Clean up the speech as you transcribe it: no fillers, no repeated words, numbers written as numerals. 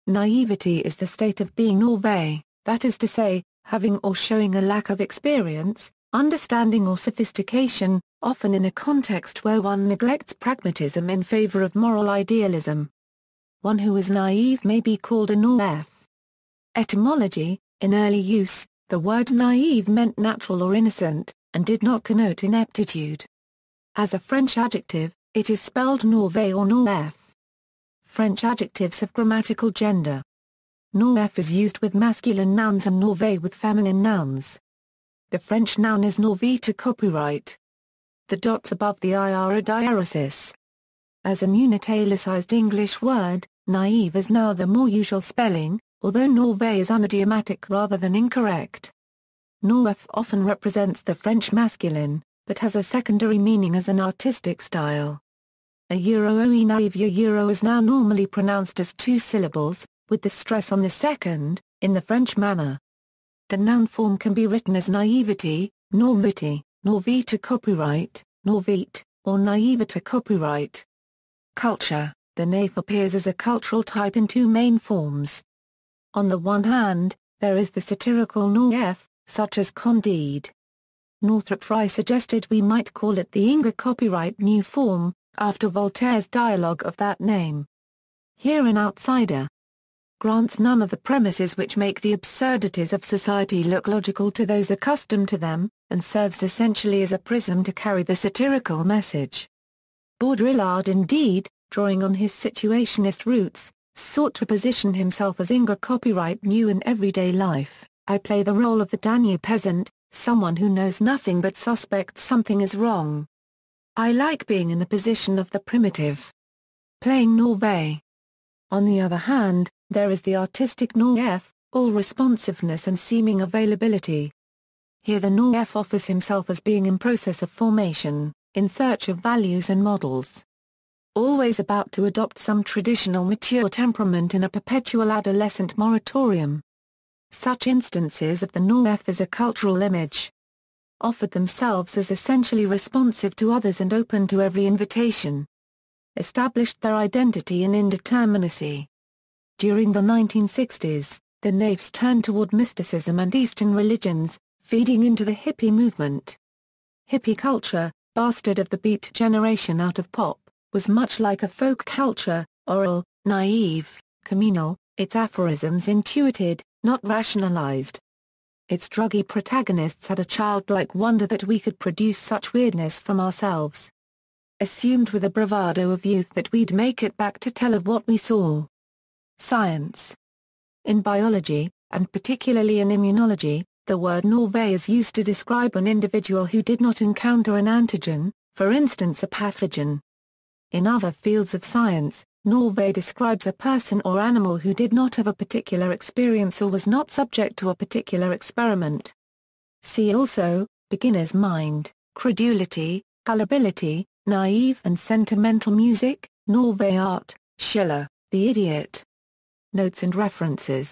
Naivety is the state of being naïve, that is to say, having or showing a lack of experience, understanding or sophistication, often in a context where one neglects pragmatism in favor of moral idealism. One who is naive may be called a naïf. Etymology: in early use, the word naive meant natural or innocent, and did not connote ineptitude. As a French adjective, it is spelled naïve or naïf. French adjectives have grammatical gender. Naïf is used with masculine nouns and naïve with feminine nouns. The French noun is naïve to copyright. The dots above the I are a diaresis. As an unitalicized English word, naïve is now the more usual spelling, although naïve is unidiomatic rather than incorrect. Naïf often represents the French masculine, but has a secondary meaning as an artistic style. A euro naïve euro is now normally pronounced as two syllables, with the stress on the second, in the French manner. The noun form can be written as naivety, naivety, naïve to copyright, naivete, or naïve to copyright. Culture: the naïf appears as a cultural type in two main forms. On the one hand, there is the satirical naïf, such as Candide. Northrop Frye suggested we might call it the Inga copyright new form, after Voltaire's dialogue of that name. Here an outsider grants none of the premises which make the absurdities of society look logical to those accustomed to them, and serves essentially as a prism to carry the satirical message. Baudrillard indeed, drawing on his situationist roots, sought to position himself as Inga copyright new in everyday life. I play the role of the Danube peasant, someone who knows nothing but suspects something is wrong. I like being in the position of the primitive. Playing naïve. On the other hand, there is the artistic naïf, all responsiveness and seeming availability. Here the naïf offers himself as being in process of formation, in search of values and models. Always about to adopt some traditional mature temperament in a perpetual adolescent moratorium. Such instances of the naïf as a cultural image offered themselves as essentially responsive to others and open to every invitation. Established their identity in indeterminacy. During the 1960s, the naïfs turned toward mysticism and Eastern religions, feeding into the hippie movement. Hippie culture, bastard of the Beat generation out of pop, was much like a folk culture, oral, naive, communal, its aphorisms intuited, not rationalized. Its druggy protagonists had a childlike wonder that we could produce such weirdness from ourselves. Assumed with a bravado of youth that we'd make it back to tell of what we saw. Science. In biology, and particularly in immunology, the word naïve is used to describe an individual who did not encounter an antigen, for instance a pathogen. In other fields of science, naïve describes a person or animal who did not have a particular experience or was not subject to a particular experiment. See also, beginner's mind, credulity, gullibility, naive and sentimental music, naïve art, Schiller, The Idiot. Notes and references.